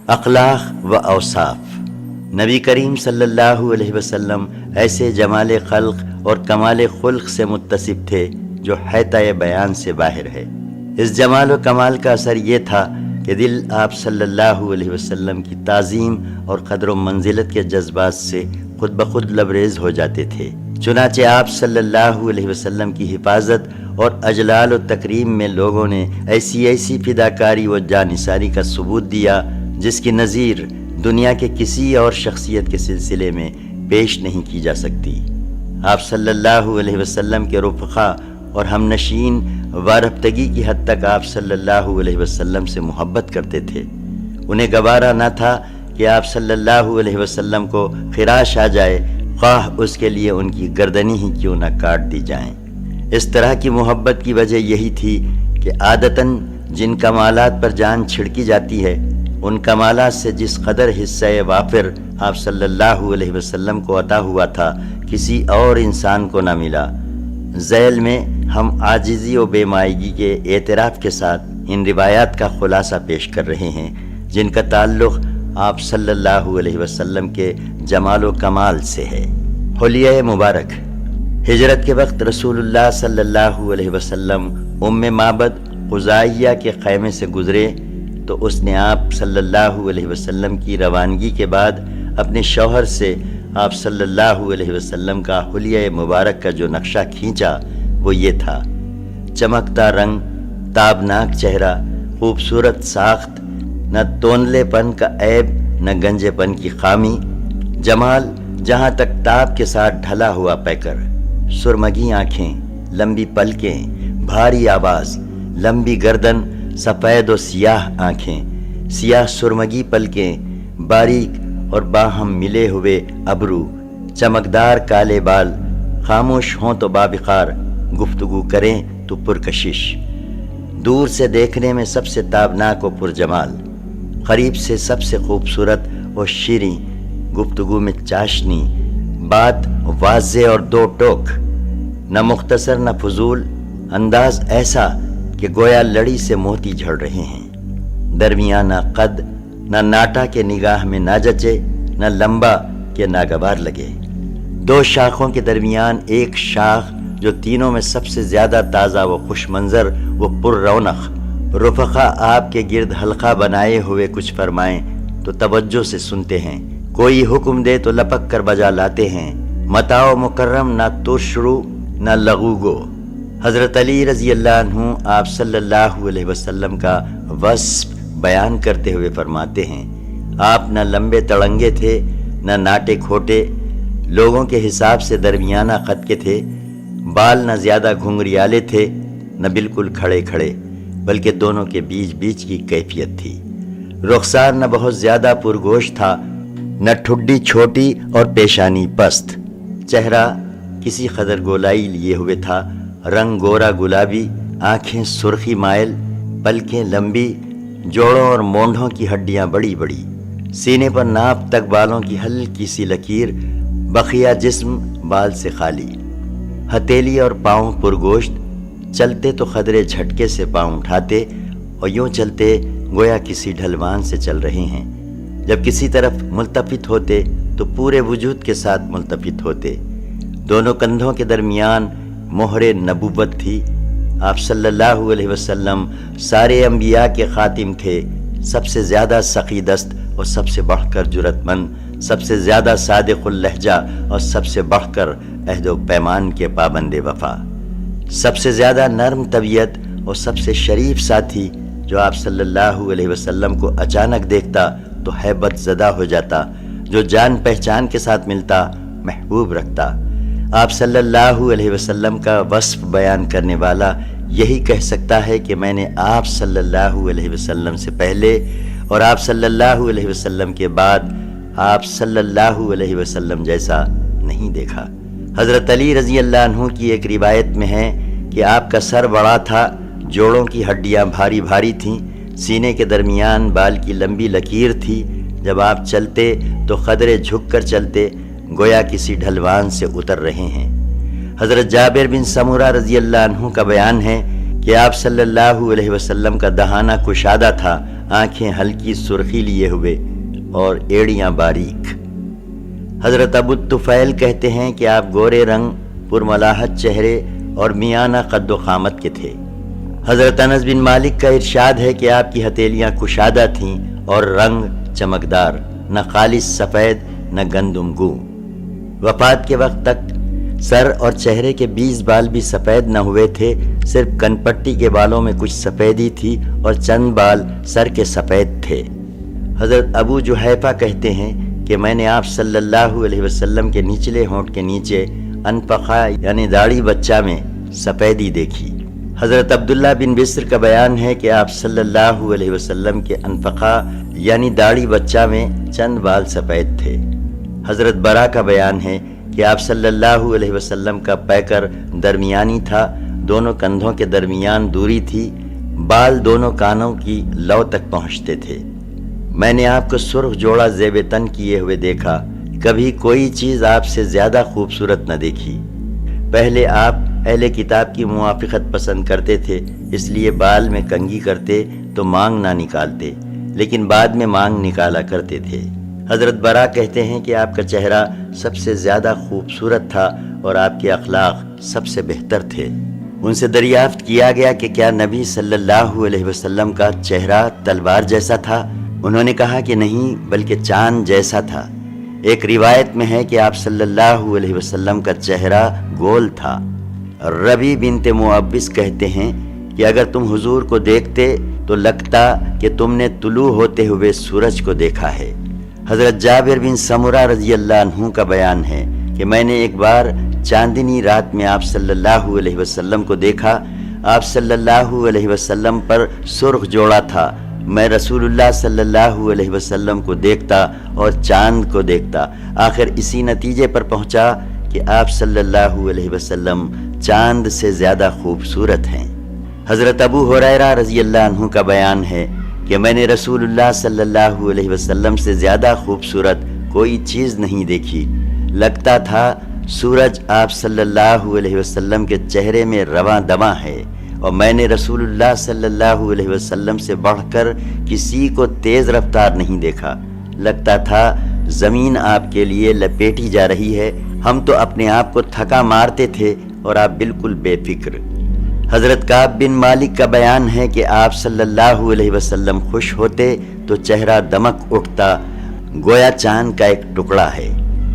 اخلاق و اوصاف۔ نبی کریم صلی اللہ علیہ وسلم ایسے جمال خلق اور کمال خلق سے متصف تھے جو حیطۂ بیان سے باہر ہے۔ اس جمال و کمال کا اثر یہ تھا کہ دل آپ صلی اللہ علیہ وسلم کی تعظیم اور قدر و منزلت کے جذبات سے خود بخود لبریز ہو جاتے تھے۔ چنانچہ آپ صلی اللہ علیہ وسلم کی حفاظت اور اجلال و تکریم میں لوگوں نے ایسی فداکاری و جانثاری کا ثبوت دیا جس کی نظیر دنیا کے کسی اور شخصیت کے سلسلے میں پیش نہیں کی جا سکتی۔ آپ صلی اللہ علیہ وسلم کے رفقا اور ہم نشین وارفتگی کی حد تک آپ صلی اللہ علیہ وسلم سے محبت کرتے تھے۔ انہیں گوارا نہ تھا کہ آپ صلی اللہ علیہ وسلم کو خراش آ جائے، خواہ اس کے لیے ان کی گردنیں ہی کیوں نہ کاٹ دی جائیں۔ اس طرح کی محبت کی وجہ یہی تھی کہ عادتاً جن کمالات پر جان چھڑکی جاتی ہے، ان کمالات سے جس قدر حصہ وافر آپ صلی اللہ علیہ وسلم کو عطا ہوا تھا کسی اور انسان کو نہ ملا۔ ذیل میں ہم عاجزی و بے مائگی کے اعتراف کے ساتھ ان روایات کا خلاصہ پیش کر رہے ہیں جن کا تعلق آپ صلی اللہ علیہ وسلم کے جمال و کمال سے ہے۔ حلیہ مبارک۔ ہجرت کے وقت رسول اللہ صلی اللہ علیہ وسلم ام معبد قزائیہ کے خیمے سے گزرے تو اس نے آپ صلی اللہ علیہ وسلم کی روانگی کے بعد اپنے شوہر سے آپ صلی اللہ علیہ وسلم کا حلیہ مبارک کا جو نقشہ کھینچا وہ یہ تھا: چمکتا رنگ، تابناک چہرہ، خوبصورت ساخت، نہ تونلے پن کا عیب نہ گنجے پن کی خامی، جمال جہاں تک تاب کے ساتھ ڈھلا ہوا پیکر، سرمگی آنکھیں، لمبی پلکیں، بھاری آواز، لمبی گردن، سفید و سیاہ آنکھیں، سیاہ سرمگی پلکیں، باریک اور باہم ملے ہوئے ابرو، چمکدار کالے بال، خاموش ہوں تو بابخار، گفتگو کریں تو پرکشش، دور سے دیکھنے میں سب سے تابناک و پرجمال، قریب سے سب سے خوبصورت اور شیریں، گفتگو میں چاشنی، بات واضح اور دو ٹوک، نہ مختصر نہ فضول، انداز ایسا کہ گویا لڑی سے موتی جھڑ رہے ہیں، درمیانہ قد، نہ ناٹا کے نگاہ میں نہ جچے، نہ لمبا کہ ناگوار لگے، دو شاخوں کے درمیان ایک شاخ جو تینوں میں سب سے زیادہ تازہ و خوش منظر و پر رونق، رفقا آپ کے گرد حلقہ بنائے ہوئے کچھ فرمائیں تو توجہ سے سنتے ہیں، کوئی حکم دے تو لپک کر بجا لاتے ہیں، متاع مکرم نہ ترشرو نہ لغوگو۔ حضرت علی رضی اللہ عنہ آپ صلی اللہ علیہ وسلم کا وصف بیان کرتے ہوئے فرماتے ہیں: آپ نہ لمبے تڑنگے تھے نہ ناٹے کھوٹے، لوگوں کے حساب سے درمیانہ قد کے تھے، بال نہ زیادہ گھنگریالے تھے نہ بالکل کھڑے کھڑے، بلکہ دونوں کے بیچ کی کیفیت تھی، رخسار نہ بہت زیادہ پرگوش تھا نہ ٹھڈی چھوٹی اور پیشانی پست، چہرہ کسی قدر گولائی لیے ہوئے تھا، رنگ گورا گلابی، آنکھیں سرخی مائل، پلکیں لمبی، جوڑوں اور مونڈھوں کی ہڈیاں بڑی بڑی، سینے پر ناپ تک بالوں کی ہلکی سی لکیر، بقیہ جسم بال سے خالی، ہتھیلی اور پاؤں پرگوشت، چلتے تو خدرے جھٹکے سے پاؤں اٹھاتے اور یوں چلتے گویا کسی ڈھلوان سے چل رہے ہیں، جب کسی طرف ملتفت ہوتے تو پورے وجود کے ساتھ ملتفت ہوتے، دونوں کندھوں کے درمیان مہر نبوت تھی۔ آپ صلی اللہ علیہ وسلم سارے انبیاء کے خاتم تھے، سب سے زیادہ سخی دست اور سب سے بڑھ کر جرأت مند، سب سے زیادہ صادق اللہجہ اور سب سے بڑھ کر عہد و پیمان کے پابند وفا، سب سے زیادہ نرم طبیعت اور سب سے شریف ساتھی، جو آپ صلی اللہ علیہ وسلم کو اچانک دیکھتا تو ہیبت زدہ ہو جاتا، جو جان پہچان کے ساتھ ملتا محبوب رکھتا۔ آپ صلی اللہ علیہ وسلم کا وصف بیان کرنے والا یہی کہہ سکتا ہے کہ میں نے آپ صلی اللہ علیہ وسلم سے پہلے اور آپ صلی اللہ علیہ وسلم کے بعد آپ صلی اللہ علیہ وسلم جیسا نہیں دیکھا۔ حضرت علی رضی اللہ عنہ کی ایک روایت میں ہے کہ آپ کا سر بڑا تھا، جوڑوں کی ہڈیاں بھاری بھاری تھیں، سینے کے درمیان بال کی لمبی لکیر تھی، جب آپ چلتے تو قدرے جھک کر چلتے، گویا کسی ڈھلوان سے اتر رہے ہیں۔ حضرت جابر بن سمورہ رضی اللہ عنہ کا بیان ہے کہ کہ آپ صلی اللہ علیہ وسلم کا دہانہ کشادہ تھا، آنکھیں ہلکی سرخی لیے ہوئے اور ایڑیاں باریک۔ حضرت ابو الطفیل کہتے ہیں کہ آپ گورے رنگ، پرملاحت چہرے اور میانہ قد و قامت کے تھے۔ حضرت انس بن مالک کا ارشاد ہے کہ آپ کی ہتھیلیاں کشادہ تھیں اور رنگ چمکدار، نہ خالص سفید نہ گندم گوں۔ وفات کے وقت تک سر اور چہرے کے 20 بال بھی سفید نہ ہوئے تھے، صرف کن پٹی کے بالوں میں کچھ سفیدی تھی اور چند بال سر کے سفید تھے۔ حضرت ابو جحیفہ کہتے ہیں کہ میں نے آپ صلی اللہ علیہ وسلم کے نچلے ہونٹ کے نیچے انفقہ یعنی داڑھی بچہ میں سفیدی دیکھی۔ حضرت عبداللہ بن بسر کا بیان ہے کہ آپ صلی اللہ علیہ وسلم کے انفقہ یعنی داڑھی بچہ میں چند بال سفید تھے۔ حضرت برا کا بیان ہے کہ آپ صلی اللہ علیہ وسلم کا پیکر درمیانی تھا، دونوں کندھوں کے درمیان دوری تھی، بال دونوں کانوں کی لو تک پہنچتے تھے۔ میں نے آپ کو سرخ جوڑا زیب تن کیے ہوئے دیکھا، کبھی کوئی چیز آپ سے زیادہ خوبصورت نہ دیکھی۔ پہلے آپ اہل کتاب کی موافقت پسند کرتے تھے، اس لیے بال میں کنگھی کرتے تو مانگ نہ نکالتے، لیکن بعد میں مانگ نکالا کرتے تھے۔ حضرت برا کہتے ہیں کہ آپ کا چہرہ سب سے زیادہ خوبصورت تھا اور آپ کے اخلاق سب سے بہتر تھے۔ ان سے دریافت کیا گیا کہ کیا نبی صلی اللہ علیہ وسلم کا چہرہ تلوار جیسا تھا؟ انہوں نے کہا کہ نہیں، بلکہ چاند جیسا تھا۔ ایک روایت میں ہے کہ آپ صلی اللہ علیہ وسلم کا چہرہ گول تھا۔ ربی بنت معبس کہتے ہیں کہ اگر تم حضور کو دیکھتے تو لگتا کہ تم نے طلوع ہوتے ہوئے سورج کو دیکھا ہے۔ حضرت جابر بن سمرہ رضی اللہ عنہ کا بیان ہے کہ میں نے ایک بار چاندنی رات میں آپ صلی اللہ علیہ وسلم کو دیکھا۔ آپ صلی اللہ علیہ وسلم پر سرخ جوڑا تھا، میں رسول اللہ صلی اللہ علیہ وسلم کو دیکھتا اور چاند کو دیکھتا، آخر اسی نتیجے پر پہنچا کہ آپ صلی اللہ علیہ وسلم چاند سے زیادہ خوبصورت ہیں۔ حضرت ابو ہریرہ رضی اللہ عنہ کا بیان ہے کہ میں نے رسول اللہ صلی اللہ علیہ وسلم سے زیادہ خوبصورت کوئی چیز نہیں دیکھی، لگتا تھا سورج آپ صلی اللہ علیہ وسلم کے چہرے میں رواں دواں ہے، اور میں نے رسول اللہ صلی اللہ علیہ وسلم سے بڑھ کر کسی کو تیز رفتار نہیں دیکھا، لگتا تھا زمین آپ کے لیے لپیٹی جا رہی ہے، ہم تو اپنے آپ کو تھکا مارتے تھے اور آپ بالکل بے فکر۔ حضرت کعب بن مالک کا بیان ہے کہ آپ صلی اللہ علیہ وسلم خوش ہوتے تو چہرہ دمک اٹھتا، گویا چاند کا ایک ٹکڑا ہے۔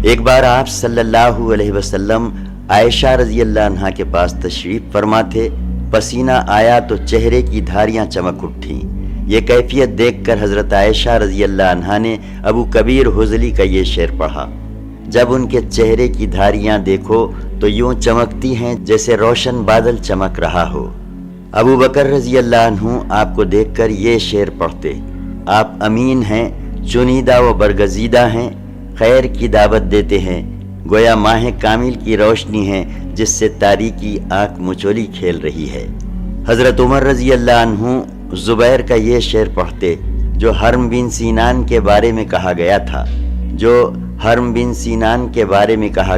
ایک بار آپ صلی اللہ علیہ وسلم عائشہ رضی اللہ عنہا کے پاس تشریف فرما تھے، پسینہ آیا تو چہرے کی دھاریاں چمک اٹھیں۔ یہ کیفیت دیکھ کر حضرت عائشہ رضی اللہ عنہا نے ابو کبیر حضلی کا یہ شعر پڑھا، جب ان کے چہرے کی دھاریاں دیکھو تو یوں چمکتی ہیں جیسے روشن بادل چمک رہا ہو۔ ابو بکر رضی اللہ عنہ آپ کو دیکھ کر یہ شعر پڑھتے، آپ امین ہیں، چنیدہ و برگزیدہ ہیں، خیر کی دعوت دیتے ہیں، گویا ماہ کامل کی روشنی ہے جس سے تاریکی آنکھ مچولی کھیل رہی ہے۔ حضرت عمر رضی اللہ عنہ زبیر کا یہ شعر پڑھتے جو حرم بن سینان کے بارے میں کہا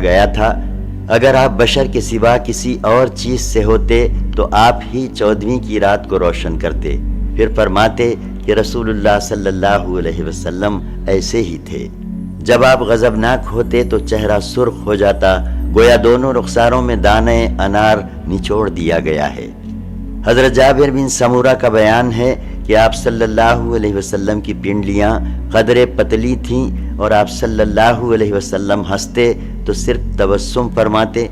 گیا تھا، اگر آپ بشر کے سوا کسی اور چیز سے ہوتے تو آپ ہی 14ویں کی رات کو روشن کرتے، پھر فرماتے کہ رسول اللہ صلی اللہ علیہ وسلم ایسے ہی تھے۔ جب آپ غضبناک ہوتے تو چہرہ سرخ ہو جاتا، گویا دونوں رخساروں میں دانے انار نچوڑ دیا گیا ہے۔ حضرت جابر بن سمورہ کا بیان ہے کہ آپ صلی اللہ علیہ وسلم کی پنڈلیاں قدرے پتلی تھیں اور آپ صلی اللہ علیہ وسلم ہنستے تو صرف تبسم فرماتے،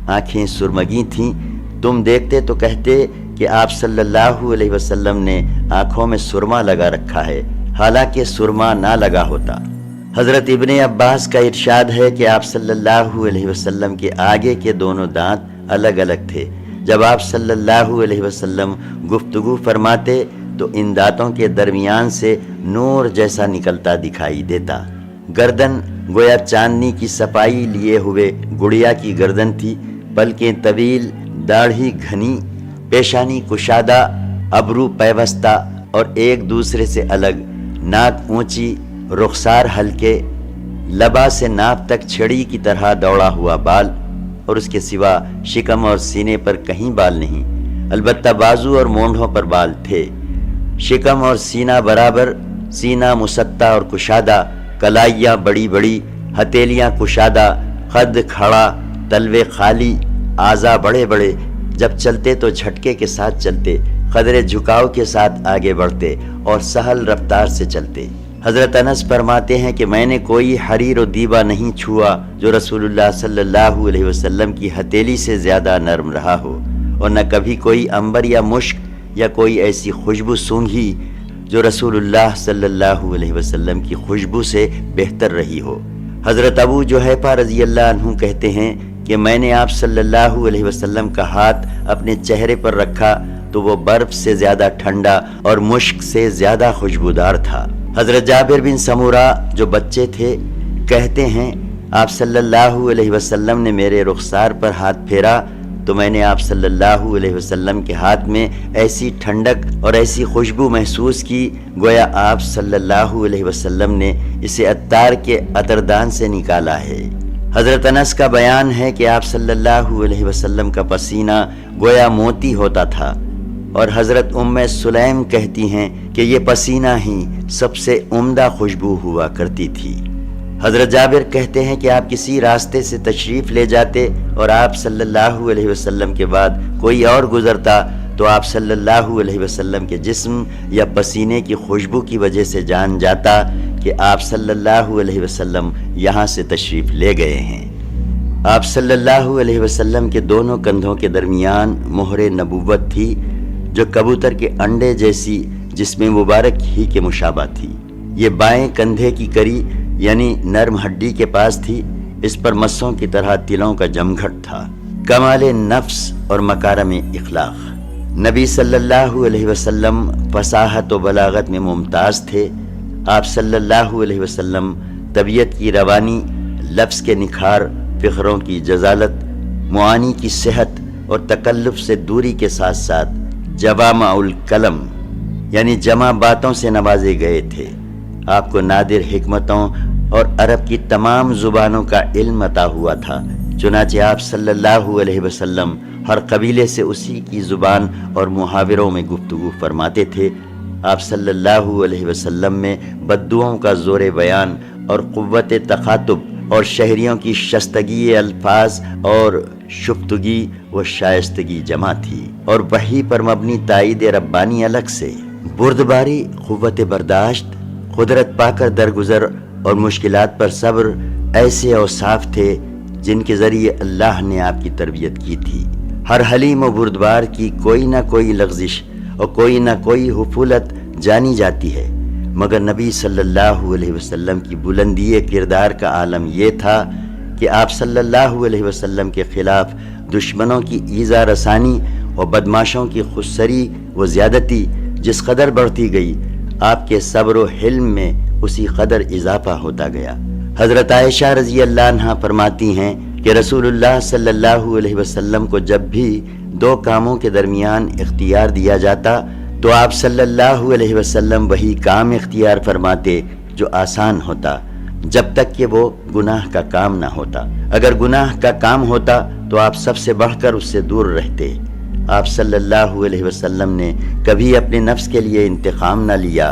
آنکھیں سرمگی تھیں، تم دیکھتے تو کہتے کہ آپ صلی اللہ علیہ وسلم نے آنکھوں میں سرما لگا رکھا ہے، حالانکہ سرما نہ لگا ہوتا۔ حضرت ابن عباس کا ارشاد ہے کہ آپ صلی اللہ علیہ وسلم کے آگے کے دونوں دانت الگ الگ تھے، جب آپ صلی اللہ علیہ وسلم گفتگو فرماتے تو ان دانتوں کے درمیان سے نور جیسا نکلتا دکھائی دیتا۔ گردن گویا چاندنی کی صفائی لیے ہوئے گڑیا کی گردن تھی، پلکیں طویل، داڑھی گھنی، پیشانی کشادہ، ابرو پیوستہ اور ایک دوسرے سے الگ، ناک اونچی، رخسار ہلکے، لبا سے ناپ تک چھڑی کی طرح دوڑا ہوا بال، اور اس کے سوا شکم اور سینے پر کہیں بال نہیں۔ البتہ بازو اور مونڈھوں پر بال تھے۔ شکم اور سینہ برابر، سینہ مسطح اور کشادہ، کلائیاں بڑی بڑی، ہتھیلیاں کشادہ، قد کھڑا، تلوے خالی، اعضاء بڑے بڑے، جب چلتے تو جھٹکے کے ساتھ چلتے، قدرے جھکاؤ کے ساتھ آگے بڑھتے اور سہل رفتار سے چلتے۔ حضرت انس فرماتے ہیں کہ میں نے کوئی حریر و دیبا نہیں چھوا جو رسول اللہ صلی اللہ علیہ وسلم کی ہتھیلی سے زیادہ نرم رہا ہو، اور نہ کبھی کوئی عنبر یا مشک یا کوئی ایسی خوشبو سونگھی جو رسول اللہ صلی اللہ علیہ وسلم کی خوشبو سے بہتر رہی ہو۔ حضرت ابو جحیفہ رضی اللہ عنہ کہتے ہیں کہ میں نے آپ صلی اللہ علیہ وسلم کا ہاتھ اپنے چہرے پر رکھا تو وہ برف سے زیادہ ٹھنڈا اور مشک سے زیادہ خوشبودار تھا۔ حضرت جابر بن سمورہ جو بچے تھے کہتے ہیں آپ صلی اللہ علیہ وسلم نے میرے رخسار پر ہاتھ پھیرا تو میں نے آپ صلی اللہ علیہ وسلم کے ہاتھ میں ایسی ٹھنڈک اور ایسی خوشبو محسوس کی گویا آپ صلی اللہ علیہ وسلم نے اسے عطار کے عطردان سے نکالا ہے۔ حضرت انس کا بیان ہے کہ آپ صلی اللہ علیہ وسلم کا پسینہ گویا موتی ہوتا تھا، اور حضرت ام سلیم کہتی ہیں کہ یہ پسینہ ہی سب سے عمدہ خوشبو ہوا کرتی تھی۔ حضرت جابر کہتے ہیں کہ آپ کسی راستے سے تشریف لے جاتے اور آپ صلی اللہ علیہ وسلم کے بعد کوئی اور گزرتا تو آپ صلی اللہ علیہ وسلم کے جسم یا پسینے کی خوشبو کی وجہ سے جان جاتا کہ آپ صلی اللہ علیہ وسلم یہاں سے تشریف لے گئے ہیں۔ آپ صلی اللہ علیہ وسلم کے دونوں کندھوں کے درمیان مہر نبوت تھی جو کبوتر کے انڈے جیسی جسم مبارک ہی کے مشابہ تھی۔ یہ بائیں کندھے کی کری یعنی نرم ہڈی کے پاس تھی، اس پر مسوں کی طرح تلوں کا جمگھٹ تھا۔ کمال نفس اور مکارم اخلاق، نبی صلی اللہ علیہ وسلم فصاحت و بلاغت میں ممتاز تھے۔ آپ صلی اللہ علیہ وسلم طبیعت کی روانی، لفظ کے نکھار، فخروں کی جزالت، معانی کی صحت اور تکلف سے دوری کے ساتھ ساتھ جوامع الکلم یعنی جمع باتوں سے نوازے گئے تھے۔ آپ کو نادر حکمتوں اور عرب کی تمام زبانوں کا علم عطا ہوا تھا، چنانچہ آپ صلی اللہ علیہ وسلم ہر قبیلے سے اسی کی زبان اور محاوروں میں گفتگو فرماتے تھے۔ آپ صلی اللہ علیہ وسلم میں بددعاؤں کا زور بیان اور قوت تخاطب اور شہریوں کی شستگی الفاظ اور شفتگی و شائستگی جمع تھی، اور وحی پر مبنی تائید ربانی الگ سے۔ بردباری، قوت برداشت، قدرت پا کر درگزر اور مشکلات پر صبر ایسے اوصاف تھے جن کے ذریعے اللہ نے آپ کی تربیت کی تھی۔ ہر حلیم و بردبار کی کوئی نہ کوئی لغزش اور کوئی نہ کوئی حفولت جانی جاتی ہے، مگر نبی صلی اللہ علیہ وسلم کی بلندی کردار کا عالم یہ تھا کہ آپ صلی اللہ علیہ وسلم کے خلاف دشمنوں کی ایذا رسانی اور بدماشوں کی خودسری و زیادتی جس قدر بڑھتی گئی، آپ کے صبر و حلم میں اسی قدر اضافہ ہوتا گیا۔ حضرت عائشہ رضی اللہ عنہا فرماتی ہیں کہ رسول اللہ صلی اللہ علیہ وسلم کو جب بھی دو کاموں کے درمیان اختیار دیا جاتا تو آپ صلی اللہ علیہ وسلم وہی کام اختیار فرماتے جو آسان ہوتا، جب تک کہ وہ گناہ کا کام نہ ہوتا۔ اگر گناہ کا کام ہوتا تو آپ سب سے بڑھ کر اس سے دور رہتے۔ آپ صلی اللہ علیہ وسلم نے کبھی اپنے نفس کے لیے انتقام نہ لیا،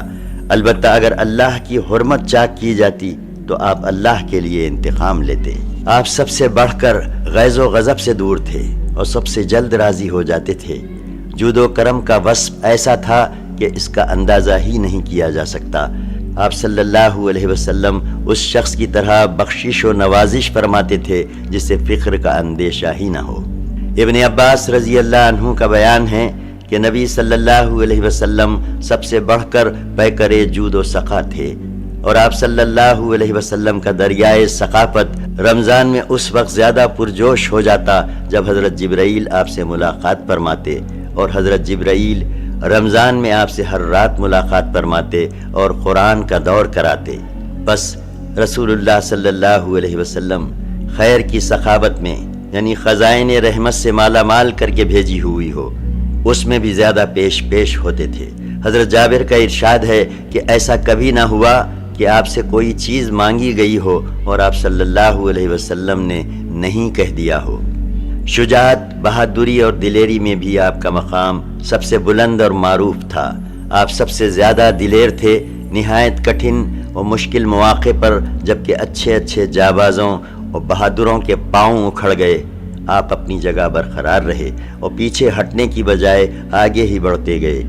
البتہ اگر اللہ کی حرمت چاک کی جاتی تو آپ اللہ کے لیے انتقام لیتے۔ آپ سب سے بڑھ کر غیظ و غضب سے دور تھے اور سب سے جلد راضی ہو جاتے تھے۔ جود و کرم کا وصف ایسا تھا کہ اس کا اندازہ ہی نہیں کیا جا سکتا۔ آپ صلی اللہ علیہ وسلم اس شخص کی طرح بخشش و نوازش فرماتے تھے جسے فخر کا اندیشہ ہی نہ ہو۔ ابن عباس رضی اللہ عنہ کا بیان ہے کہ نبی صلی اللہ علیہ وسلم سب سے بڑھ کر پیکرے جود و سخا تھے، اور آپ صلی اللہ علیہ وسلم کا دریائے ثقافت رمضان میں اس وقت زیادہ پرجوش ہو جاتا جب حضرت جبرائیل آپ سے ملاقات فرماتے، اور حضرت جبرائیل رمضان میں آپ سے ہر رات ملاقات فرماتے اور قرآن کا دور کراتے۔ بس رسول اللہ صلی اللہ علیہ وسلم خیر کی سخاوت میں یعنی خزائن رحمت سے مالا مال کر کے بھیجی ہوئی ہو، اس میں بھی زیادہ پیش ہوتے تھے۔ حضرت جابر کا ارشاد ہے کہ ایسا کبھی نہ ہوا کہ آپ سے کوئی چیز مانگی گئی ہو اور آپ صلی اللہ علیہ وسلم نے نہیں کہہ دیا ہو۔ شجاعت، بہادری اور دلیری میں بھی آپ کا مقام سب سے بلند اور معروف تھا۔ آپ سب سے زیادہ دلیر تھے۔ نہایت کٹھن اور مشکل مواقع پر جبکہ اچھے اچھے جابازوں اور بہادروں کے پاؤں اکھڑ گئے، آپ اپنی جگہ برقرار رہے اور پیچھے ہٹنے کی بجائے آگے ہی بڑھتے گئے۔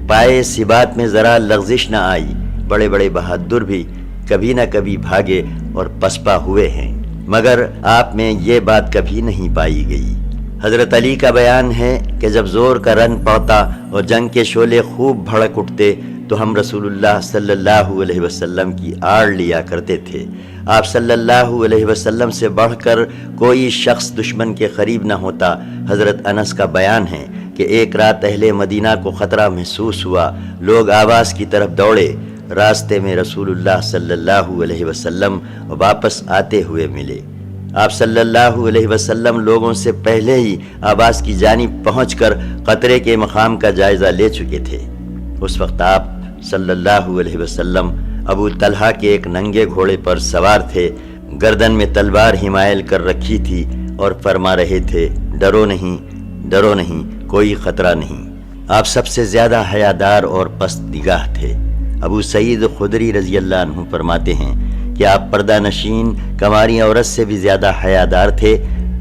پائے ثبات میں ذرا لغزش نہ آئی۔ بڑے بڑے بہادر بھی کبھی نہ کبھی بھاگے اور پسپا ہوئے ہیں، مگر آپ میں یہ بات کبھی نہیں پائی گئی۔ حضرت علی کا بیان ہے کہ جب زور کا رن پڑتا اور جنگ کے شعلے خوب بھڑک اٹھتے تو ہم رسول اللہ صلی اللہ علیہ وسلم کی آڑ لیا کرتے تھے۔ آپ صلی اللہ علیہ وسلم سے بڑھ کر کوئی شخص دشمن کے قریب نہ ہوتا۔ حضرت انس کا بیان ہے کہ ایک رات اہل مدینہ کو خطرہ محسوس ہوا، لوگ آواز کی طرف دوڑے، راستے میں رسول اللہ صلی اللہ علیہ وسلم واپس آتے ہوئے ملے۔ آپ صلی اللہ علیہ وسلم لوگوں سے پہلے ہی آواز کی جانب پہنچ کر خطرے کے مقام کا جائزہ لے چکے تھے۔ اس وقت آپ صلی اللہ علیہ وسلم ابو طلحہ کے ایک ننگے گھوڑے پر سوار تھے، گردن میں تلوار حمائل کر رکھی تھی اور فرما رہے تھے، ڈرو نہیں، ڈرو نہیں، کوئی خطرہ نہیں۔ آپ سب سے زیادہ حیادار اور پست نگاہ تھے۔ ابو سعید خدری رضی اللہ عنہ فرماتے ہیں کہ آپ پردہ نشین کنواری عورت سے بھی زیادہ حیادار تھے۔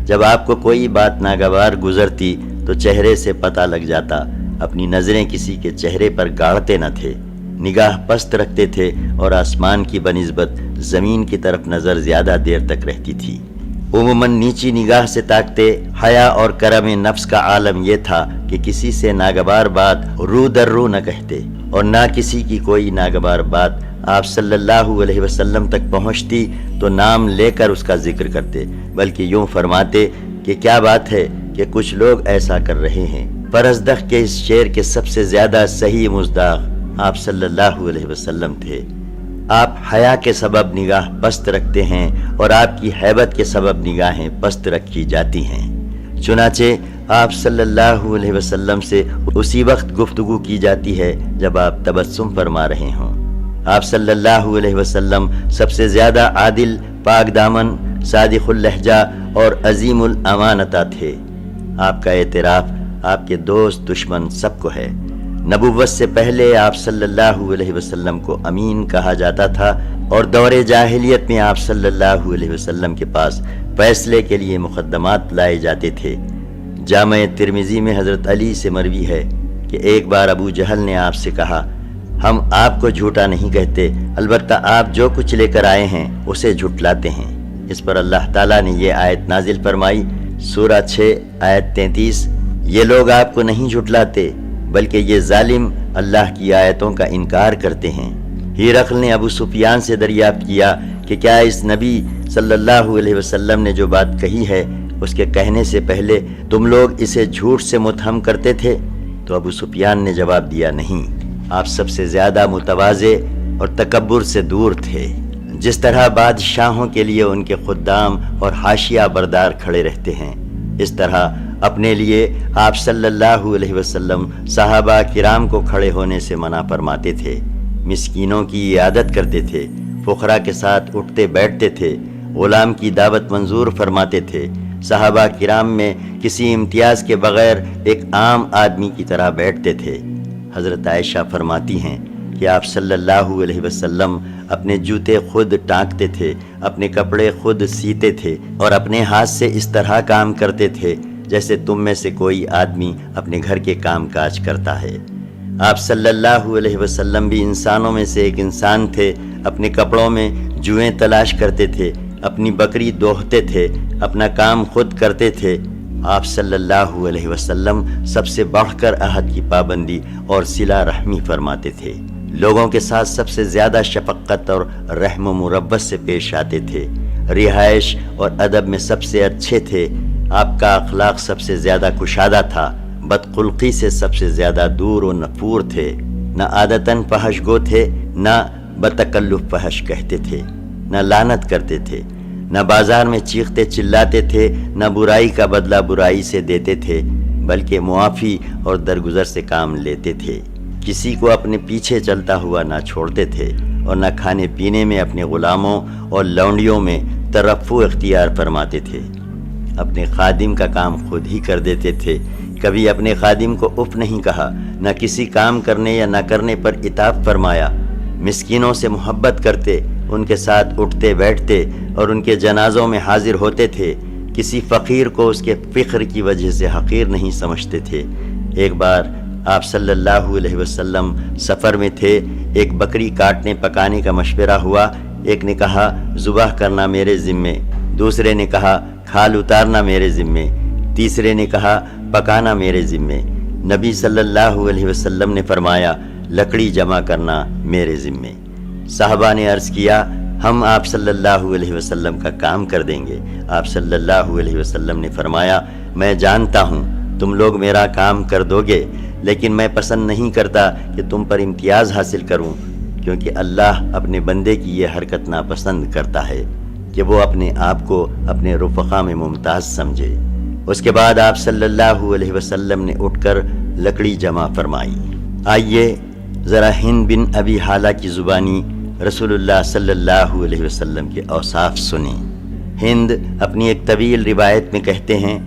جب آپ کو کوئی بات ناگوار گزرتی تو چہرے سے پتہ لگ جاتا، اپنی نظریں کسی کے چہرے پر گاڑتے نہ تھے، نگاہ پست رکھتے تھے اور آسمان کی بنسبت زمین کی طرف نظر زیادہ دیر تک رہتی تھی۔ عموماً نیچی نگاہ سے تاکتے۔ حیا اور کرم نفس کا عالم یہ تھا کہ کسی سے ناگوار بات رو در رو نہ کہتے، اور نہ کسی کی کوئی ناگوار بات آپ صلی اللہ علیہ وسلم تک پہنچتی تو نام لے کر اس کا ذکر کرتے، بلکہ یوں فرماتے کہ کیا بات ہے کہ کچھ لوگ ایسا کر رہے ہیں۔ پرزدق کے اس شعر کے سب سے زیادہ صحیح مصداق آپ صلی اللہ علیہ وسلم تھے۔ آپ حیا کے سبب نگاہ پست رکھتے ہیں اور آپ کی ہیبت کے سبب نگاہیں پست رکھی جاتی ہیں۔ چنانچہ آپ صلی اللہ علیہ وسلم سے اسی وقت گفتگو کی جاتی ہے جب آپ تبسم فرما رہے ہوں۔ آپ صلی اللہ علیہ وسلم سب سے زیادہ عادل، پاک دامن، صادق اللہجہ اور عظیم الامانتہ تھے۔ آپ کا اعتراف آپ کے دوست دشمن سب کو ہے۔ نبوت سے پہلے آپ صلی اللہ علیہ وسلم کو امین کہا جاتا تھا، اور دور جاہلیت میں آپ صلی اللہ علیہ وسلم کے پاس فیصلے کے لیے مقدمات لائے جاتے تھے۔ جامع ترمذی میں حضرت علی سے مروی ہے کہ ایک بار ابو جہل نے آپ سے کہا، ہم آپ کو جھوٹا نہیں کہتے، البتہ آپ جو کچھ لے کر آئے ہیں اسے جھٹلاتے ہیں۔ اس پر اللہ تعالیٰ نے یہ آیت نازل فرمائی، سورہ 6 آیت 33، یہ لوگ آپ کو نہیں جھٹلاتے بلکہ یہ ظالم اللہ کی آیتوں کا انکار کرتے ہیں۔ ہرقل نے ابو سفیان سے دریافت کیا کہ کیا اس نبی صلی اللہ علیہ وسلم نے جو بات کہی ہے اس کے کہنے سے پہلے تم لوگ اسے جھوٹ سے متہم کرتے تھے؟ تو ابو سفیان نے جواب دیا، نہیں، آپ سب سے زیادہ متواضع اور تکبر سے دور تھے۔ جس طرح بادشاہوں کے لیے ان کے خدام اور حاشیہ بردار کھڑے رہتے ہیں، اس طرح اپنے لیے آپ صلی اللہ علیہ وسلم صحابہ کرام کو کھڑے ہونے سے منع فرماتے تھے، مسکینوں کی عیادت کرتے تھے، فقراء کے ساتھ اٹھتے بیٹھتے تھے، غلام کی دعوت منظور فرماتے تھے، صحابہ کرام میں کسی امتیاز کے بغیر ایک عام آدمی کی طرح بیٹھتے تھے۔ حضرت عائشہ فرماتی ہیں کہ آپ صلی اللہ علیہ وسلم اپنے جوتے خود ٹانکتے تھے، اپنے کپڑے خود سیتے تھے اور اپنے ہاتھ سے اس طرح کام کرتے تھے جیسے تم میں سے کوئی آدمی اپنے گھر کے کام کاج کرتا ہے۔ آپ صلی اللہ علیہ وسلم بھی انسانوں میں سے ایک انسان تھے، اپنے کپڑوں میں جوئیں تلاش کرتے تھے، اپنی بکری دوہتے تھے، اپنا کام خود کرتے تھے۔ آپ صلی اللہ علیہ وسلم سب سے بڑھ کر عہد کی پابندی اور صلہ رحمی فرماتے تھے، لوگوں کے ساتھ سب سے زیادہ شفقت اور رحم و مربت سے پیش آتے تھے، رہائش اور ادب میں سب سے اچھے تھے۔ آپ کا اخلاق سب سے زیادہ کشادہ تھا، بدخلقی سے سب سے زیادہ دور و نفور تھے، نہ عادتاً فحش گو تھے، نہ بتکلف فحش کہتے تھے، نہ لعنت کرتے تھے، نہ بازار میں چیختے چلاتے تھے، نہ برائی کا بدلہ برائی سے دیتے تھے، بلکہ معافی اور درگزر سے کام لیتے تھے۔ کسی کو اپنے پیچھے چلتا ہوا نہ چھوڑتے تھے، اور نہ کھانے پینے میں اپنے غلاموں اور لونڈیوں میں ترفع اختیار فرماتے تھے۔ اپنے خادم کا کام خود ہی کر دیتے تھے، کبھی اپنے خادم کو اف نہیں کہا، نہ کسی کام کرنے یا نہ کرنے پر عتاب فرمایا، مسکینوں سے محبت کرتے، ان کے ساتھ اٹھتے بیٹھتے اور ان کے جنازوں میں حاضر ہوتے تھے، کسی فقیر کو اس کے فقر کی وجہ سے حقیر نہیں سمجھتے تھے۔ ایک بار آپ صلی اللہ علیہ وسلم سفر میں تھے، ایک بکری کاٹنے پکانے کا مشورہ ہوا، ایک نے کہا ذبح کرنا میرے ذمے، دوسرے نے کہا کھال اتارنا میرے ذمے، تیسرے نے کہا پکانا میرے ذمے۔ نبی صلی اللہ علیہ وسلم نے فرمایا لکڑی جمع کرنا میرے ذمے۔ صحابہ نے عرض کیا ہم آپ صلی اللہ علیہ وسلم کا کام کر دیں گے۔ آپ صلی اللہ علیہ وسلم نے فرمایا میں جانتا ہوں تم لوگ میرا کام کر دو گے، لیکن میں پسند نہیں کرتا کہ تم پر امتیاز حاصل کروں، کیونکہ اللہ اپنے بندے کی یہ حرکت ناپسند کرتا ہے کہ وہ اپنے آپ کو اپنے رفقا میں ممتاز سمجھے۔ اس کے بعد آپ صلی اللہ علیہ وسلم نے اٹھ کر لکڑی جمع فرمائی۔ آئیے ذرا ہند بن ابی حالہ کی زبانی رسول اللہ صلی اللہ علیہ وسلم کے اوصاف سنیں۔ ہند اپنی ایک طویل روایت میں کہتے ہیں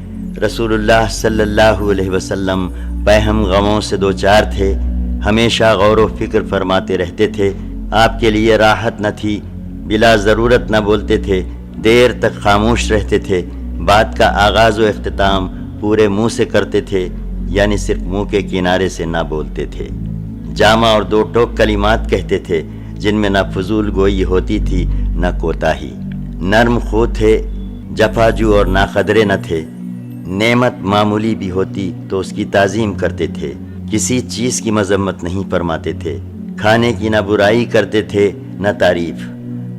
رسول اللہ صلی اللہ علیہ وسلم پہم غموں سے دوچار تھے، ہمیشہ غور و فکر فرماتے رہتے تھے، آپ کے لیے راحت نہ تھی، بلا ضرورت نہ بولتے تھے، دیر تک خاموش رہتے تھے، بات کا آغاز و اختتام پورے منہ سے کرتے تھے، یعنی صرف منہ کے کنارے سے نہ بولتے تھے، جامع اور دو ٹوک کلمات کہتے تھے جن میں نہ فضول گوئی ہوتی تھی نہ کوتاہی، نرم خو تھے، جفاجو اور ناقدرے نہ تھے، نعمت معمولی بھی ہوتی تو اس کی تعظیم کرتے تھے، کسی چیز کی مذمت نہیں فرماتے تھے، کھانے کی نہ برائی کرتے تھے نہ تعریف،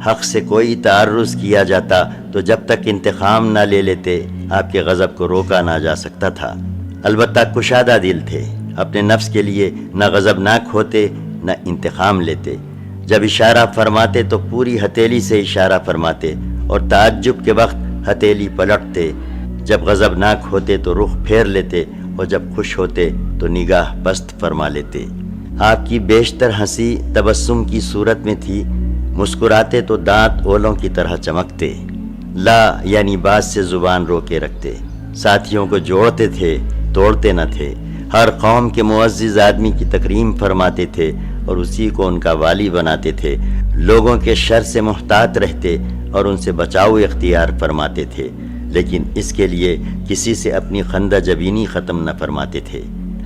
حق سے کوئی تعرض کیا جاتا تو جب تک انتقام نہ لے لیتے آپ کے غضب کو روکا نہ جا سکتا تھا، البتہ کشادہ دل تھے، اپنے نفس کے لیے نہ غضبناک ہوتے نہ انتقام لیتے، جب اشارہ فرماتے تو پوری ہتھیلی سے اشارہ فرماتے اور تعجب کے وقت ہتھیلی پلٹتے، جب غضبناک ہوتے تو رخ پھیر لیتے اور جب خوش ہوتے تو نگاہ پست فرما لیتے۔ آپ کی بیشتر ہنسی تبسم کی صورت میں تھی، مسکراتے تو دانت اولوں کی طرح چمکتے، لا یعنی بات سے زبان روکے رکھتے، ساتھیوں کو جوڑتے تھے توڑتے نہ تھے، ہر قوم کے معزز آدمی کی تکریم فرماتے تھے اور اسی کو ان کا والی بناتے تھے، لوگوں کے شر سے محتاط رہتے اور ان سے بچاؤ اختیار فرماتے تھے، لیکن اس کے لیے کسی سے اپنی خندہ جبینی ختم نہ فرماتے تھے،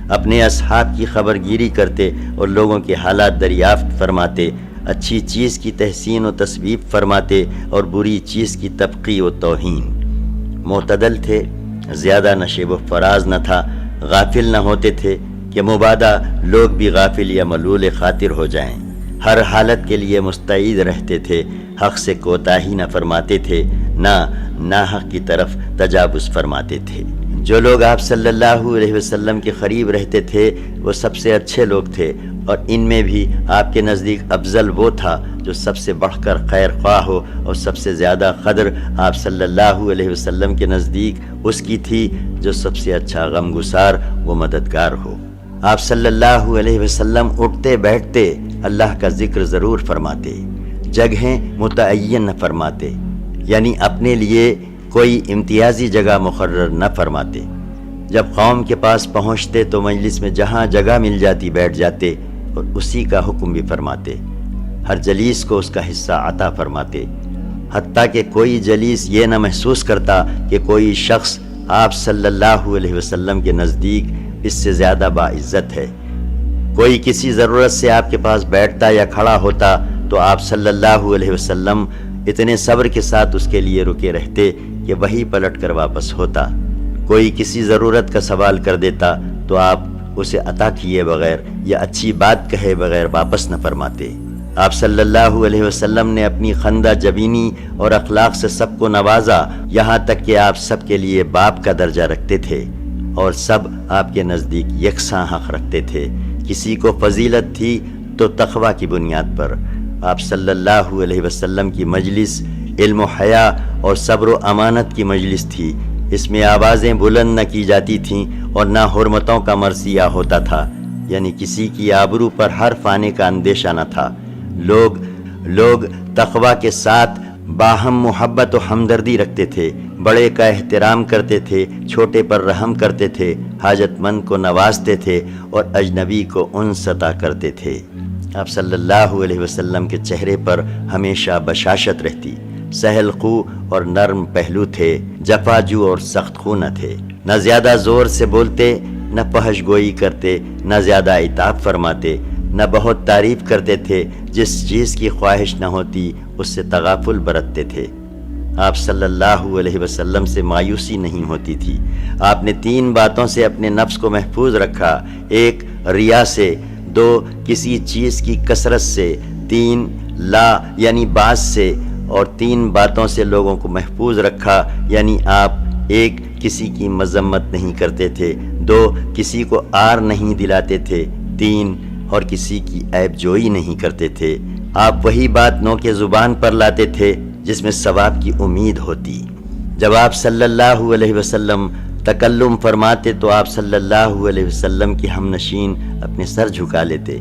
اپنے اصحاب کی خبر گیری کرتے اور لوگوں کے حالات دریافت فرماتے، اچھی چیز کی تحسین و تصویب فرماتے اور بری چیز کی تبقی و توہین، معتدل تھے، زیادہ نشیب و فراز نہ تھا، غافل نہ ہوتے تھے کہ مبادا لوگ بھی غافل یا ملول خاطر ہو جائیں، ہر حالت کے لیے مستعد رہتے تھے، حق سے کوتاہی نہ فرماتے تھے، نہ ناحق کی طرف تجاوز فرماتے تھے۔ جو لوگ آپ صلی اللہ علیہ وسلم کے قریب رہتے تھے وہ سب سے اچھے لوگ تھے، اور ان میں بھی آپ کے نزدیک افضل وہ تھا جو سب سے بڑھ کر خیر خواہ ہو، اور سب سے زیادہ قدر آپ صلی اللہ علیہ وسلم کے نزدیک اس کی تھی جو سب سے اچھا غمگسار و مددگار ہو۔ آپ صلی اللہ علیہ وسلم اٹھتے بیٹھتے اللہ کا ذکر ضرور فرماتے، جگہیں متعین نہ فرماتے، یعنی اپنے لیے کوئی امتیازی جگہ مقرر نہ فرماتے، جب قوم کے پاس پہنچتے تو مجلس میں جہاں جگہ مل جاتی بیٹھ جاتے اور اسی کا حکم بھی فرماتے، ہر جلیس کو اس کا حصہ عطا فرماتے، حتیٰ کہ کوئی جلیس یہ نہ محسوس کرتا کہ کوئی شخص آپ صلی اللہ علیہ وسلم کے نزدیک اس سے زیادہ باعزت ہے، کوئی کسی ضرورت سے آپ کے پاس بیٹھتا یا کھڑا ہوتا تو آپ صلی اللہ علیہ وسلم اتنے صبر کے ساتھ اس کے لیے رکے رہتے کہ وہی پلٹ کر واپس ہوتا، کوئی کسی ضرورت کا سوال کر دیتا تو آپ اسے عطا کیے بغیر یا اچھی بات کہے بغیر واپس نہ فرماتے۔ آپ صلی اللہ علیہ وسلم نے اپنی خندہ جبینی اور اخلاق سے سب کو نوازا، یہاں تک کہ آپ سب کے لیے باپ کا درجہ رکھتے تھے اور سب آپ کے نزدیک یکساں حق رکھتے تھے، کسی کو فضیلت تھی تو تقویٰ کی بنیاد پر۔ آپ صلی اللہ علیہ وسلم کی مجلس علم و حیا اور صبر و امانت کی مجلس تھی، اس میں آوازیں بلند نہ کی جاتی تھیں اور نہ حرمتوں کا مرثیہ ہوتا تھا، یعنی کسی کی آبرو پر حرف آنے کا اندیشہ نہ تھا، لوگ تقویٰ کے ساتھ باہم محبت و ہمدردی رکھتے تھے، بڑے کا احترام کرتے تھے، چھوٹے پر رحم کرتے تھے، حاجت مند کو نوازتے تھے اور اجنبی کو انس عطا کرتے تھے۔ آپ صلی اللہ علیہ وسلم کے چہرے پر ہمیشہ بشاشت رہتی، سہل خو اور نرم پہلو تھے، جفاجو اور سخت خو نہ تھے، نہ زیادہ زور سے بولتے، نہ پہش گوئی کرتے، نہ زیادہ عتاب فرماتے، نہ بہت تعریف کرتے تھے، جس چیز کی خواہش نہ ہوتی اس سے تغافل برتتے تھے۔ آپ صلی اللہ علیہ وسلم سے مایوسی نہیں ہوتی تھی۔ آپ نے 3 باتوں سے اپنے نفس کو محفوظ رکھا، 1 ریا سے، 2 کسی چیز کی کثرت سے، 3 لا یعنی بعض سے، اور 3 باتوں سے لوگوں کو محفوظ رکھا، یعنی آپ 1 کسی کی مذمت نہیں کرتے تھے، 2 کسی کو آر نہیں دلاتے تھے، 3 اور کسی کی عیب جوئی نہیں کرتے تھے۔ آپ وہی بات نو کے زبان پر لاتے تھے جس میں ثواب کی امید ہوتی۔ جب آپ صلی اللہ علیہ وسلم تکلم فرماتے تو آپ صلی اللہ علیہ وسلم کی ہم نشین اپنے سر جھکا لیتے،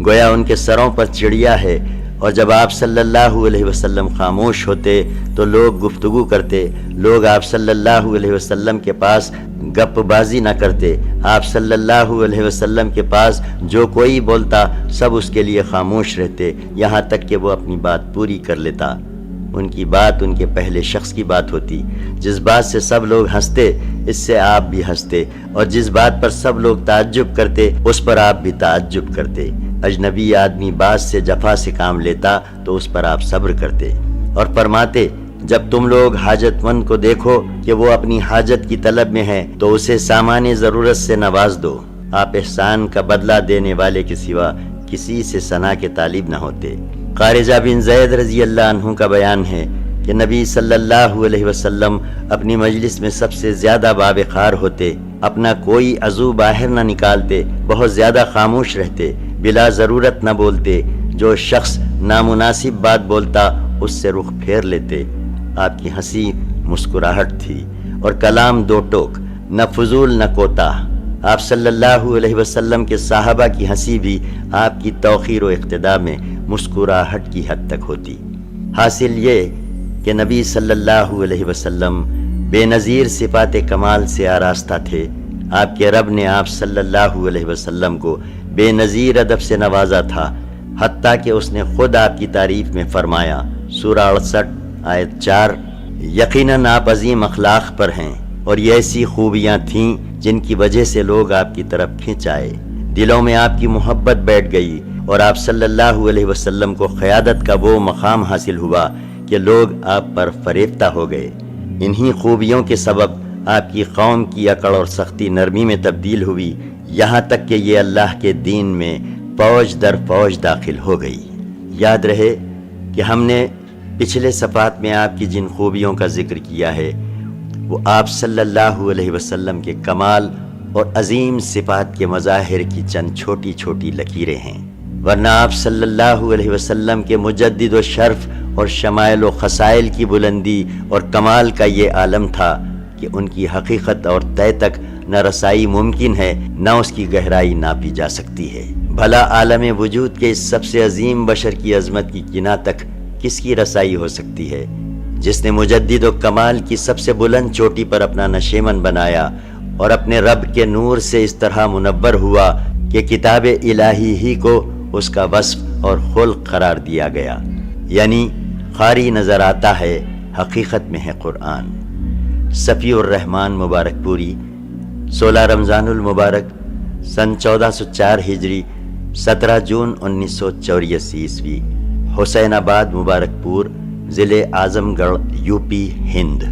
گویا ان کے سروں پر چڑیا ہے، اور جب آپ صلی اللہ علیہ وسلم خاموش ہوتے تو لوگ گفتگو کرتے، لوگ آپ صلی اللہ علیہ وسلم کے پاس گپ بازی نہ کرتے، آپ صلی اللہ علیہ وسلم کے پاس جو کوئی بولتا سب اس کے لیے خاموش رہتے، یہاں تک کہ وہ اپنی بات پوری کر لیتا۔ ان کی بات ان کے پہلے شخص کی بات ہوتی، جس بات سے سب لوگ ہنستے اس سے آپ بھی ہنستے، اور جس بات پر سب لوگ تعجب کرتے اس پر آپ بھی تعجب کرتے۔ اجنبی آدمی بات سے جفا سے کام لیتا تو اس پر آپ صبر کرتے، اور فرماتے جب تم لوگ حاجت مند کو دیکھو کہ وہ اپنی حاجت کی طلب میں ہے تو اسے سامان ضرورت سے نواز دو۔ آپ احسان کا بدلہ دینے والے کے سوا کسی سے ثنا کے طالب نہ ہوتے۔ خارجہ بن زید رضی اللہ عنہ کا بیان ہے کہ نبی صلی اللہ علیہ وسلم اپنی مجلس میں سب سے زیادہ باوقار ہوتے، اپنا کوئی عضو باہر نہ نکالتے، بہت زیادہ خاموش رہتے، بلا ضرورت نہ بولتے، جو شخص نامناسب بات بولتا اس سے رخ پھیر لیتے۔ آپ کی ہنسی مسکراہٹ تھی اور کلام 2 ٹوک، نہ فضول نہ کوتاہ۔ آپ صلی اللہ علیہ وسلم کے صحابہ کی ہنسی بھی آپ کی توقیر و اقتداء میں مسکراہٹ کی حد تک ہوتی۔ حاصل یہ کہ نبی صلی اللہ علیہ وسلم بے نظیر صفات کمال سے آراستہ تھے۔ آپ کے رب نے آپ صلی اللہ علیہ وسلم کو بے نظیر ادب سے نوازا تھا، حتیٰ کہ اس نے خود آپ کی تعریف میں فرمایا، سورہ 68 آیت 4، یقیناً آپ عظیم اخلاق پر ہیں، اور یہ ایسی خوبیاں تھیں جن کی وجہ سے لوگ آپ کی طرف کھنچ آئے، دلوں میں آپ کی محبت بیٹھ گئی، اور آپ صلی اللہ علیہ وسلم کو قیادت کا وہ مقام حاصل ہوا کہ لوگ آپ پر فریفتہ ہو گئے۔ انہی خوبیوں کے سبب آپ کی قوم کی اکڑ اور سختی نرمی میں تبدیل ہوئی، یہاں تک کہ یہ اللہ کے دین میں فوج در فوج داخل ہو گئی۔ یاد رہے کہ ہم نے پچھلے صفحات میں آپ کی جن خوبیوں کا ذکر کیا ہے وہ آپ صلی اللہ علیہ وسلم کے کمال اور عظیم صفات کے مظاہر کی چند چھوٹی چھوٹی لکیریں ہیں، ورنہ آپ صلی اللہ علیہ وسلم کے مجدد و شرف اور شمائل و خصائل کی بلندی اور کمال کا یہ عالم تھا کہ ان کی حقیقت اور طے تک نہ رسائی ممکن ہے، نہ اس کی گہرائی ناپی جا سکتی ہے۔ بھلا عالم وجود کے اس سب سے عظیم بشر کی عظمت کی کناں تک کس کی رسائی ہو سکتی ہے، جس نے مجدد و کمال کی سب سے بلند چوٹی پر اپنا نشیمن بنایا اور اپنے رب کے نور سے اس طرح منور ہوا کہ کتاب الہی ہی کو اس کا وصف اور خلق قرار دیا گیا، یعنی قاری نظر آتا ہے، حقیقت میں ہے قرآن۔ صفی الرحمن مبارک پوری، 16 رمضان المبارک سن 1404 ہجری، 17 جون 1984 عیسوی، حسین آباد مبارک پور، ضلع اعظم گڑھ، یو پی، ہند۔